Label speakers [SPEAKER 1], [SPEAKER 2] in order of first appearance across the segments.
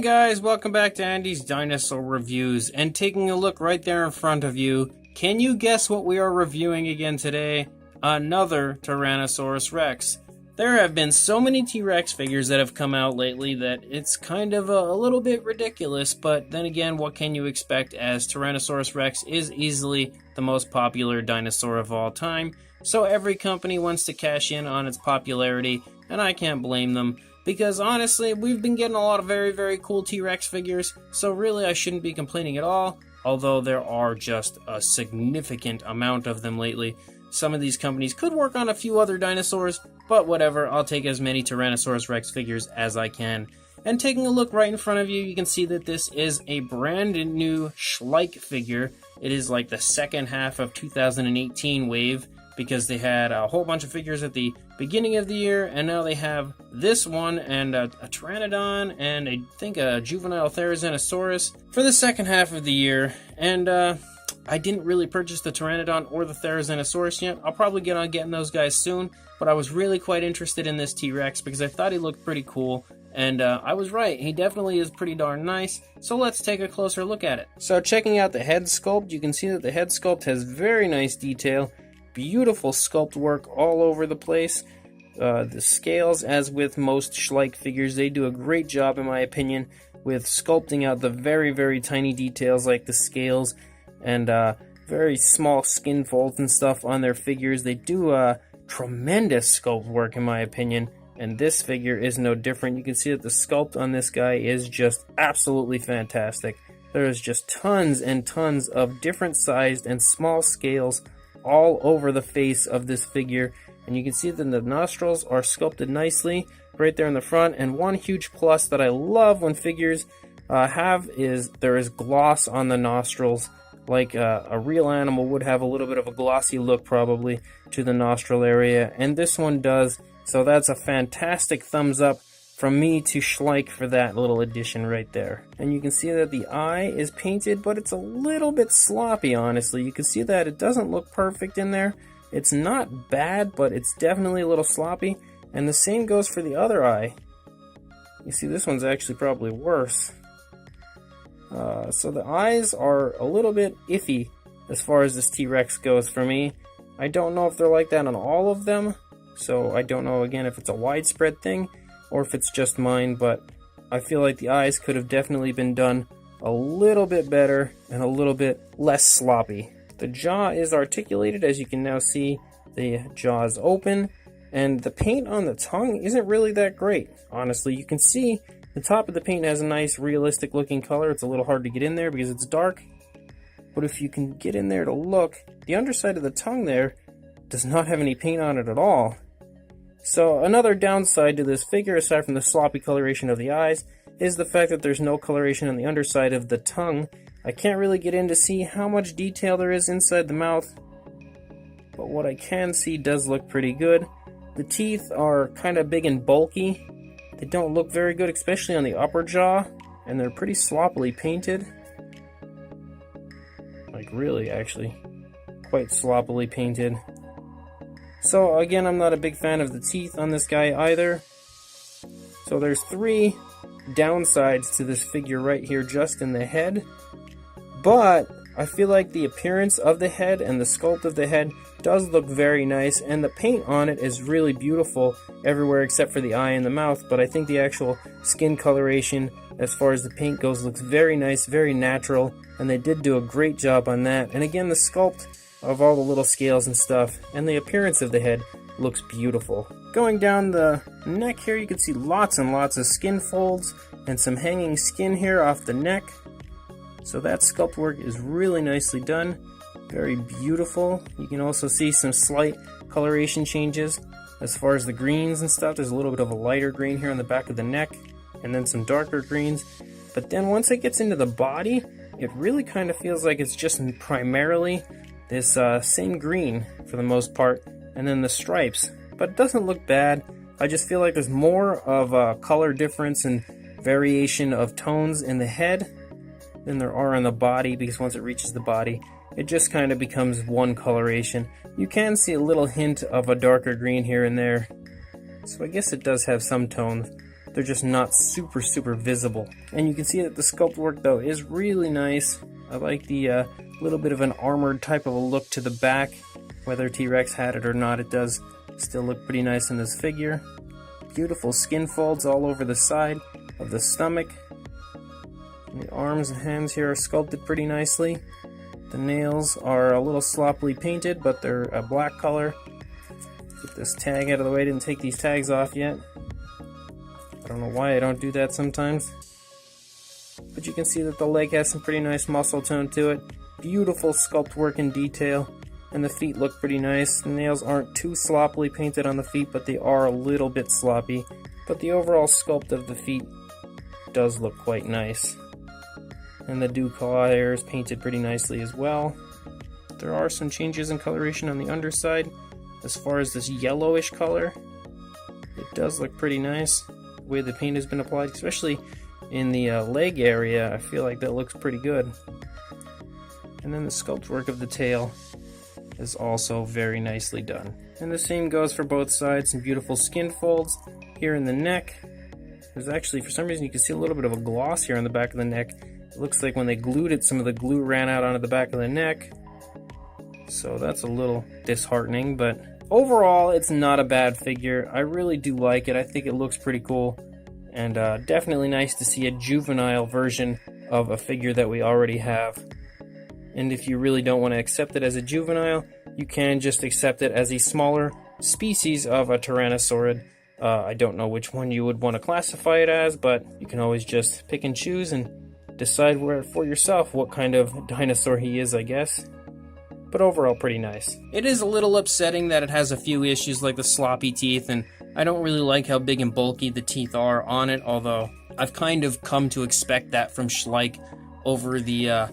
[SPEAKER 1] guys, welcome back to Andy's Dinosaur Reviews, and taking a look right there in front of you, can you guess what we are reviewing again today? Another Tyrannosaurus Rex. There have been so many T-Rex figures that have come out lately that it's kind of a little bit ridiculous, but then again, what can you expect as Tyrannosaurus Rex is easily the most popular dinosaur of all time, so every company wants to cash in on its popularity, and I can't blame them. Because honestly, we've been getting a lot of very, very cool T-Rex figures, so really I shouldn't be complaining at all, although there are just a significant amount of them lately. Some of these companies could work on a few other dinosaurs, but whatever, I'll take as many Tyrannosaurus Rex figures as I can. And taking a look right in front of you, you can see that this is a brand new Schleich figure. It is like the second half of 2018 wave, because they had a whole bunch of figures at the beginning of the year, and now they have this one and a Pteranodon and I think a Juvenile Tyrannosaurus for the second half of the year. And I didn't really purchase the Pteranodon or the Tyrannosaurus yet. I'll probably get on getting those guys soon, but I was really quite interested in this T-Rex because I thought he looked pretty cool. And I was right, he definitely is pretty darn nice, so let's take a closer look at it. So checking out the head sculpt, you can see that the head sculpt has very nice detail. Beautiful sculpt work all over the place. The scales, as with most Schleich figures, they do a great job, in my opinion, with sculpting out the very, very tiny details like the scales and very small skin folds and stuff on their figures. They do tremendous sculpt work, in my opinion, and this figure is no different. You can see that the sculpt on this guy is just absolutely fantastic. There is just tons and tons of different sized and small scales all over the face of this figure, and you can see that the nostrils are sculpted nicely right there in the front. And one huge plus that I love when figures have is there is gloss on the nostrils, like a real animal would have a little bit of a glossy look probably to the nostril area, and this one does, so that's a fantastic thumbs up from me to Schleich for that little addition right there. And you can see that the eye is painted, but it's a little bit sloppy, honestly. You can see that it doesn't look perfect in there. It's not bad, but it's definitely a little sloppy. And the same goes for the other eye. You see, this one's actually probably worse. So the eyes are a little bit iffy as far as this T-Rex goes for me. I don't know if they're like that on all of them, so I don't know, again, if it's a widespread thing or if it's just mine, but I feel like the eyes could have definitely been done a little bit better and a little bit less sloppy. The jaw is articulated, as you can now see. The jaw is open, and the paint on the tongue isn't really that great, honestly. You can see the top of the paint has a nice realistic looking color. It's a little hard to get in there because it's dark, but if you can get in there to look, the underside of the tongue there does not have any paint on it at all. So another downside to this figure, aside from the sloppy coloration of the eyes, is the fact that there's no coloration on the underside of the tongue. I can't really get in to see how much detail there is inside the mouth, but what I can see does look pretty good. The teeth are kind of big and bulky. They don't look very good, especially on the upper jaw, and they're pretty sloppily painted. Like really, actually, quite sloppily painted. So again, I'm not a big fan of the teeth on this guy either. So there's three downsides to this figure right here, just in the head. But I feel like the appearance of the head and the sculpt of the head does look very nice, and the paint on it is really beautiful everywhere except for the eye and the mouth. But I think the actual skin coloration, as far as the paint goes, looks very nice, very natural, and they did do a great job on that. And again, the sculpt of all the little scales and stuff, and the appearance of the head looks beautiful. Going down the neck here, you can see lots and lots of skin folds and some hanging skin here off the neck. So that sculpt work is really nicely done, very beautiful. You can also see some slight coloration changes as far as the greens and stuff. There's a little bit of a lighter green here on the back of the neck, and then some darker greens. But then once it gets into the body, it really kind of feels like it's just primarily this same green for the most part, and then the stripes. But it doesn't look bad. I just feel like there's more of a color difference and variation of tones in the head than there are on the body, because once it reaches the body, it just kind of becomes one coloration. You can see a little hint of a darker green here and there, so I guess it does have some tones. they're just not super visible. And you can see that the sculpt work though is really nice. I like the little bit of an armored type of a look to the back. Whether T-Rex had it or not, it does still look pretty nice in this figure. Beautiful skin folds all over the side of the stomach. And the arms and hands here are sculpted pretty nicely. The nails are a little sloppily painted, but they're a black color. Get this tag out of the way, didn't take these tags off yet. I don't know why I don't do that sometimes. But you can see that the leg has some pretty nice muscle tone to it. Beautiful sculpt work and detail. And the feet look pretty nice. The nails aren't too sloppily painted on the feet, but they are a little bit sloppy. But the overall sculpt of the feet does look quite nice. And the dew claw hair is painted pretty nicely as well. There are some changes in coloration on the underside. As far as this yellowish color, it does look pretty nice. The way the paint has been applied, especially in the leg area, I feel like that looks pretty good. And then the sculpt work of the tail is also very nicely done. And the same goes for both sides. Some beautiful skin folds here in the neck. There's actually, for some reason, you can see a little bit of a gloss here on the back of the neck. It looks like when they glued it, some of the glue ran out onto the back of the neck. So that's a little disheartening, but overall, it's not a bad figure. I really do like it. I think it looks pretty cool. And definitely nice to see a juvenile version of a figure that we already have. And if you really don't want to accept it as a juvenile, you can just accept it as a smaller species of a Tyrannosaurid. I don't know which one you would want to classify it as, but you can always just pick and choose and decide for yourself what kind of dinosaur he is, I guess. But overall, pretty nice. It is a little upsetting that it has a few issues like the sloppy teeth, and I don't really like how big and bulky the teeth are on it, although I've kind of come to expect that from Schleich over the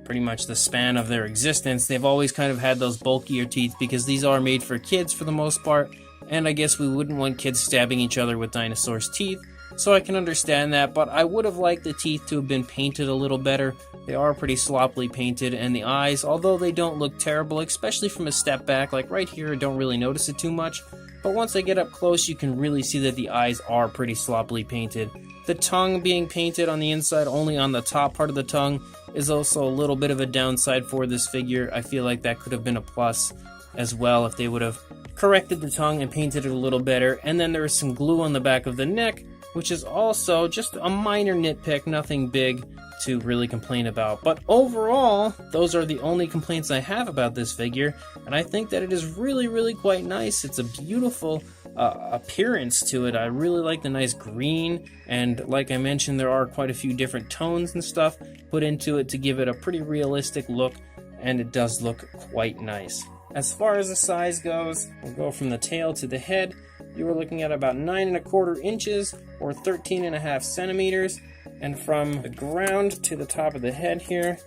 [SPEAKER 1] pretty much the span of their existence. They've always kind of had those bulkier teeth because these are made for kids for the most part, and I guess we wouldn't want kids stabbing each other with dinosaurs' teeth, so I can understand that, but I would have liked the teeth to have been painted a little better. They are pretty sloppily painted, and the eyes, although they don't look terrible, especially from a step back, like right here I don't really notice it too much, but once I get up close you can really see that the eyes are pretty sloppily painted. The tongue being painted on the inside only on the top part of the tongue is also a little bit of a downside for this figure. I feel like that could have been a plus as well if they would have corrected the tongue and painted it a little better. And then there is some glue on the back of the neck, which is also just a minor nitpick, nothing big to really complain about. But overall, those are the only complaints I have about this figure, and I think that it is really quite nice. It's a beautiful appearance to it. I really like the nice green, and like I mentioned, there are quite a few different tones and stuff put into it to give it a pretty realistic look, and it does look quite nice. As far as the size goes, we'll go from the tail to the head. You were looking at about 9¼ inches or 13.5 centimeters, and from the ground to the top of the head here,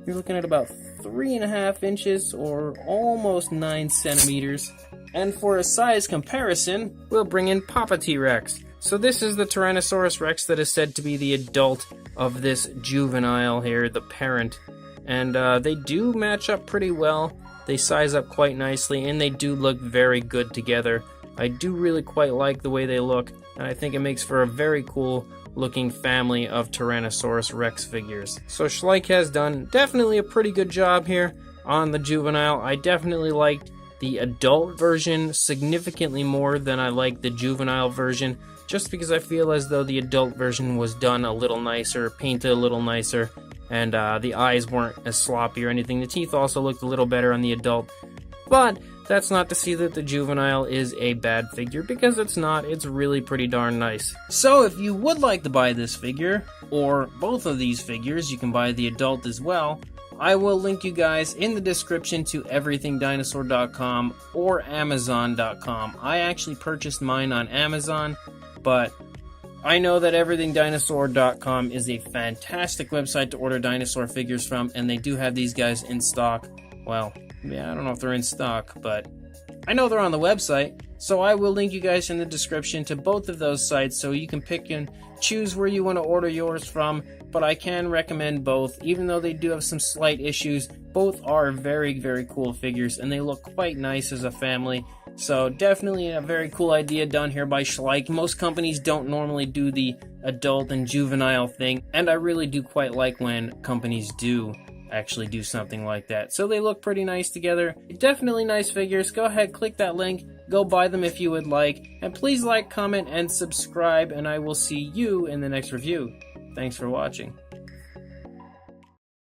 [SPEAKER 1] you're looking at about 3.5 inches or almost 9 centimeters. And for a size comparison, we'll bring in Papa T-Rex. So this is the Tyrannosaurus Rex that is said to be the adult of this juvenile here, the parent. And they do match up pretty well. They size up quite nicely, and they do look very good together. I do really quite like the way they look, and I think it makes for a very cool looking family of Tyrannosaurus Rex figures. So Schleich has done definitely a pretty good job here on the juvenile. I definitely liked the adult version significantly more than I liked the juvenile version, just because I feel as though the adult version was done a little nicer, painted a little nicer, and the eyes weren't as sloppy or anything. The teeth also looked a little better on the adult, but that's not to say that the juvenile is a bad figure, because it's not. It's really pretty darn nice. So if you would like to buy this figure, or both of these figures, you can buy the adult as well. I will link you guys in the description to everythingdinosaur.com or amazon.com. I actually purchased mine on Amazon, but I know that everythingdinosaur.com is a fantastic website to order dinosaur figures from, and they do have these guys in stock. Well, yeah, I don't know if they're in stock, but I know they're on the website, so I will link you guys in the description to both of those sites so you can pick and choose where you want to order yours from. But I can recommend both, even though they do have some slight issues. Both are very cool figures, and they look quite nice as a family. So definitely a very cool idea done here by Schleich. Most companies don't normally do the adult and juvenile thing, and I really do quite like when companies do actually do something like that. So they look pretty nice together. Definitely nice figures. Go ahead, click that link, go buy them if you would like, and please like, comment, and subscribe, and I will see you in the next review. Thanks for watching.